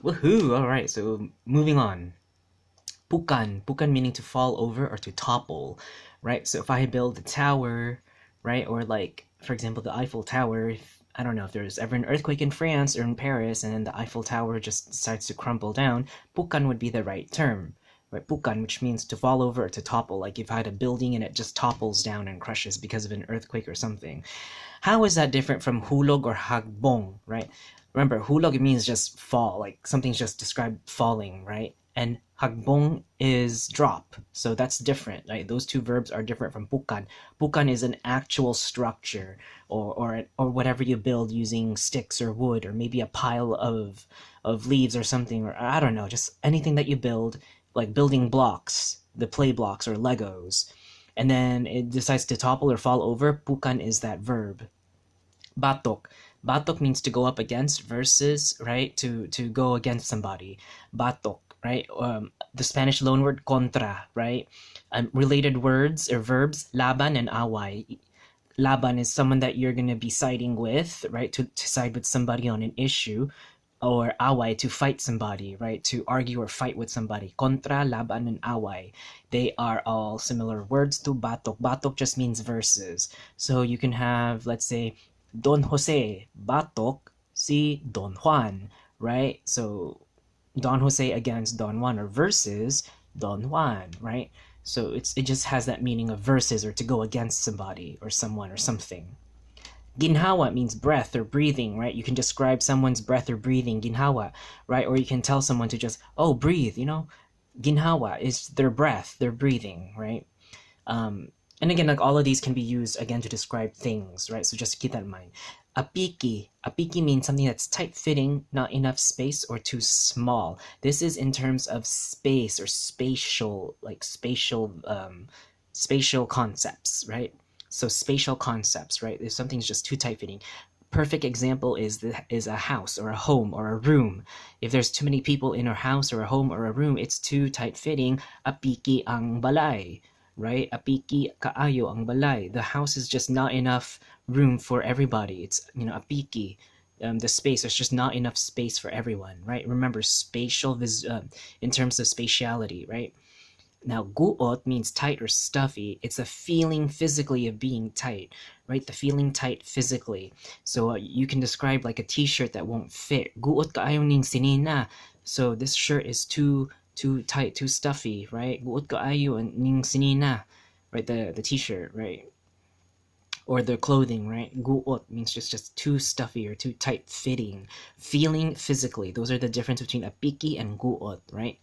Woohoo! All right, so moving on. Pukan, pukan meaning to fall over or to topple, right? So if I build a tower, right, or like for example the Eiffel Tower, if, I don't know if there's ever an earthquake in France or in Paris, and then the Eiffel Tower just starts to crumble down, pukan would be the right term, right? Pukan, which means to fall over or to topple, like if I had a building and it just topples down and crushes because of an earthquake or something. How is that different from hulog or hagbong, right? Remember, hulog means just fall, like something's just described falling, right? And hagbong is drop, so that's different, right? Those two verbs are different from pukan. Pukan is an actual structure, or whatever you build using sticks or wood, or maybe a pile of leaves or something, or I don't know, just anything that you build, like building blocks, the play blocks or Legos, and then it decides to topple or fall over. Pukan is that verb. Batok. Batok means to go up against versus, right? To go against somebody. Batok, right? The Spanish loanword contra, right? Related words or verbs, laban and away. Laban is someone that you're going to be siding with, right? To side with somebody on an issue, or away, to fight somebody, right? To argue or fight with somebody. Contra, laban, and away. They are all similar words to batok. Batok just means versus. So you can have, let's say, Don Jose batok si Don Juan, right? So Don Jose against Don Juan, or versus Don Juan, right? So it just has that meaning of versus, or to go against somebody or someone or something. Ginhawa means breath or breathing, right? You can describe someone's breath or breathing, ginhawa, right? Or you can tell someone to just, oh, breathe, you know? Ginhawa is their breath, their breathing, right? And again, like all of these can be used again to describe things, right? So just keep that in mind. Apiki. Apiki means something that's tight fitting, not enough space, or too small. This is in terms of space or spatial, like spatial concepts, right? So spatial concepts, right? If something's just too tight fitting. Perfect example is a house or a home or a room. If there's too many people in a house or a home or a room, it's too tight fitting. Apiki ang balay, right? Apiki kaayo ang balay. The house is just not enough room for everybody. It's, apiki. The space, there's just not enough space for everyone, right? Remember, in terms of spatiality, right? Now, guot means tight or stuffy. It's a feeling physically of being tight, right? The feeling tight physically. So you can describe like a t-shirt that won't fit. Guot kaayo ning sinina. So this shirt is too tight, too stuffy, right? Guot kaayo ning sinina, right? The t-shirt, right? Or the clothing, right? Guot means just too stuffy or too tight fitting. Feeling physically. Those are the difference between apiki and guot, right?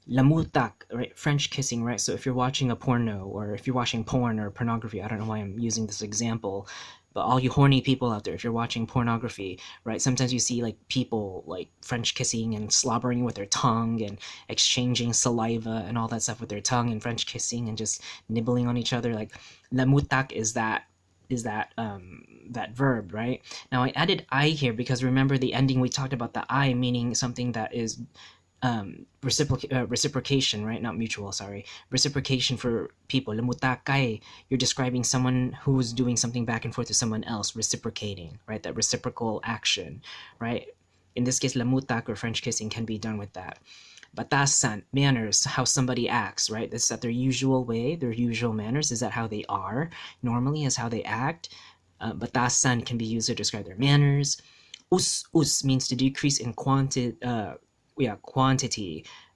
Lamutak, right? French kissing, right? So if you're watching a porno, or if you're watching porn or pornography, I don't know why I'm using this example, but all you horny people out there, if you're watching pornography, right? Sometimes you see like people like French kissing and slobbering with their tongue and exchanging saliva and all that stuff with their tongue, and French kissing and just nibbling on each other. Like lamutak is that verb, right? Now I added I here because remember the ending we talked about the I meaning something that is reciprocation, right? Not mutual, sorry. Reciprocation for people. Lamutakay, you're describing someone who's doing something back and forth to someone else, reciprocating, right? That reciprocal action, right? In this case, lamutak or French kissing can be done with that. Batasan, manners, how somebody acts, right? Is that their usual way, their usual manners? Is that how they are? Normally is how they act. Batasan can be used to describe their manners. Us means to decrease in quantity.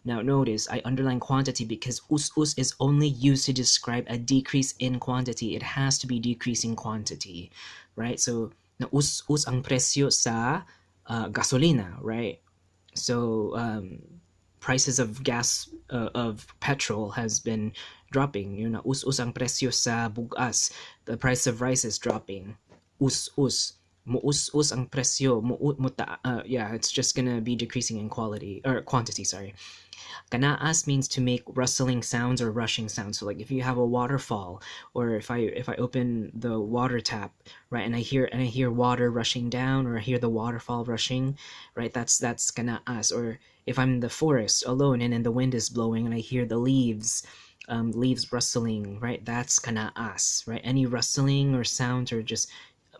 Now notice I underline quantity because us is only used to describe a decrease in quantity. It has to be decreasing quantity, right? So na us ang presyo sa gasolina, right? So prices of gas of petrol has been dropping. You know, us ang presyo sa bugas. The price of rice is dropping. Us muus ang presyo, yeah, it's just gonna be decreasing in quality or quantity, sorry. Kanaas means to make rustling sounds or rushing sounds. So like if you have a waterfall, or if I open the water tap, right, and I hear water rushing down, or I hear the waterfall rushing, right, that's kanaas. Or if I'm in the forest alone and then the wind is blowing and I hear the leaves rustling, right, that's kanaas, right? Any rustling or sounds or just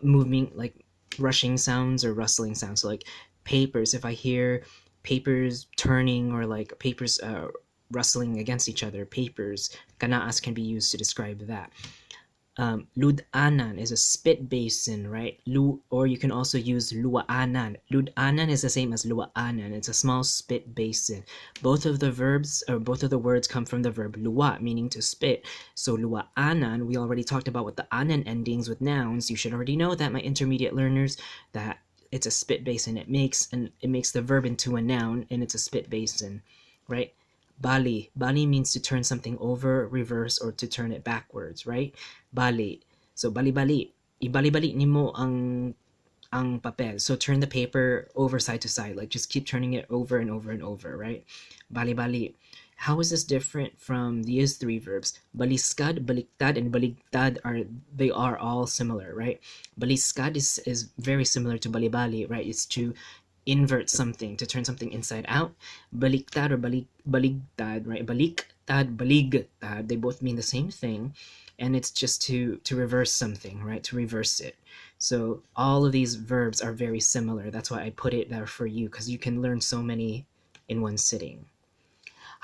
moving, like rushing sounds or rustling sounds. So like papers, if I hear papers turning or like papers rustling against each other. Papers, kanaas can be used to describe that. Ludanan is a spit basin, right? Or you can also use luaanan. Ludanan is the same as luaanan. It's a small spit basin. Both of the verbs, or both of the words, come from the verb lua, meaning to spit. So luaanan, we already talked about what the anan endings with nouns. You should already know that, my intermediate learners, that it's a spit basin. It makes the verb into a noun, and it's a spit basin, right? Bali. Bali means to turn something over, reverse, or to turn it backwards, right? Bali. So bali-bali. Ibali-bali nimo ang papel. So turn the paper over side to side. Like just keep turning it over and over and over, right? Bali-bali. How is this different from these three verbs? Baliskad, baliktad, and baligtad are all similar, right? Baliskad is very similar to balibali, right? It's to invert something, to turn something inside out. Baliktad or baligtad, right? Baliktad, baligtad, they both mean the same thing, and it's just to reverse something, right? To reverse it. So all of these verbs are very similar. That's why I put it there for you, because you can learn so many in one sitting.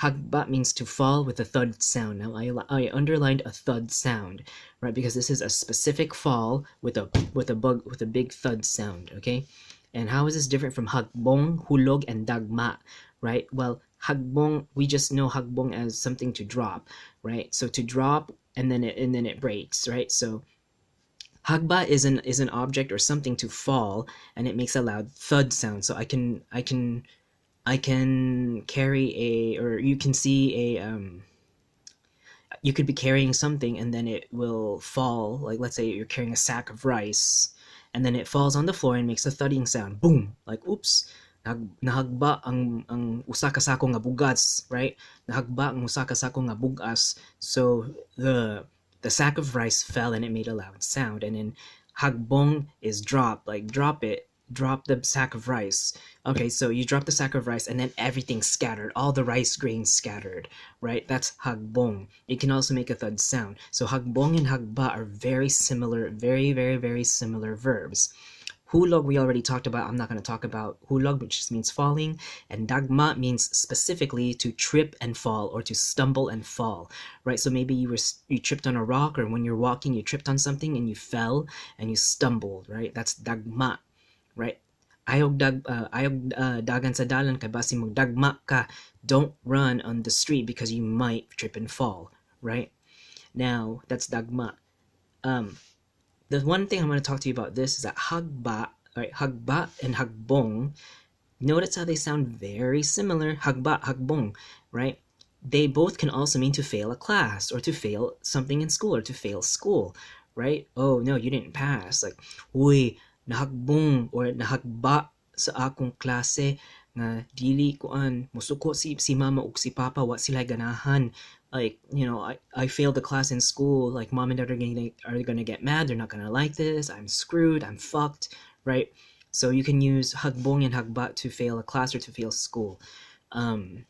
Hagba means to fall with a thud sound. Now I underlined a thud sound, right? Because this is a specific fall with a big thud sound, okay? And how is this different from hagbong, hulog, and dagma, right? Well, hagbong, we just know hagbong as something to drop, right? So to drop and then it breaks, right? So hagba is an object or something to fall, and it makes a loud thud sound. So I can carry a, or you can see a you could be carrying something and then it will fall. Like let's say you're carrying a sack of rice, and then it falls on the floor and makes a thudding sound. Boom! Like oops, nahagba ang usa ka sako nga bugas, right? Nahagba ang usa ka sako nga bugas. So the sack of rice fell and it made a loud sound. And then hagbong is drop, like drop the sack of rice. Okay, so you drop the sack of rice and then everything scattered, all the rice grains scattered, right? That's hagbong. It can also make a thud sound. So hagbong and hagba are very similar, very, very, very similar verbs. Hulog we already talked about. I'm not going to talk about hulog, which just means falling. And dagma means specifically to trip and fall, or to stumble and fall, right? So maybe you tripped on a rock, or when you're walking you tripped on something and you fell and you stumbled, right? That's dagma, right? Ayog dagan sa dalan kay basi magdagma ka. Don't run on the street because you might trip and fall, right? Now that's dagma. The one thing I'm going to talk to you about this is that hagba, right? Hagba and hagbong. Notice how they sound very similar. Hagba, hagbong, right? They both can also mean to fail a class, or to fail something in school, or to fail school, right? Oh no, you didn't pass. Like, uy, nahagbong or nahagba sa akong klase nga dili kuan musuko si mama ug si papa wa sila ganahan. Like, I failed the class in school. Like, mom and dad are gonna get mad. They're not gonna like this. I'm screwed. I'm fucked, right? So you can use hagbong and hagba to fail a class or to fail school. And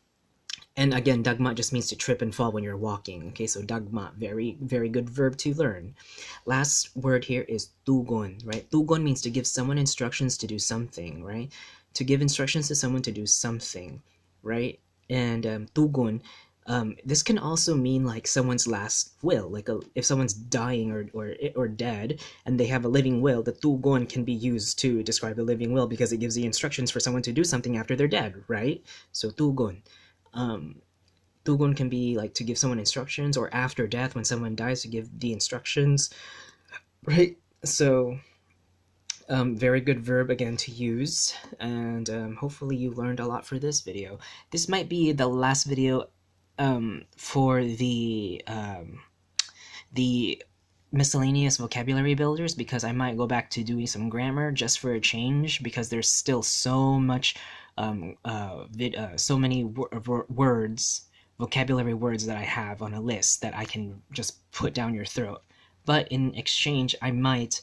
again, dagma just means to trip and fall when you're walking. Okay, so dagma, very, very good verb to learn. Last word here is tugon, right? Tugon means to give someone instructions to do something, right? To give instructions to someone to do something, right? And tugon, this can also mean like someone's last will. Like if someone's dying or dead and they have a living will, the tugon can be used to describe a living will because it gives the instructions for someone to do something after they're dead, right? So tugon. Tugon can be like to give someone instructions, or after death when someone dies to give the instructions, right? So very good verb again to use, and hopefully you learned a lot for this video. This might be the last video for the miscellaneous vocabulary builders, because I might go back to doing some grammar just for a change, because there's still so much so many words, vocabulary words that I have on a list that I can just put down your throat. But in exchange, I might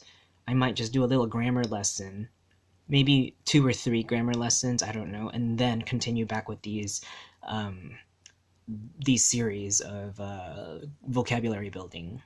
just do a little grammar lesson, maybe 2 or 3 grammar lessons, I don't know, and then continue back with these series of vocabulary building.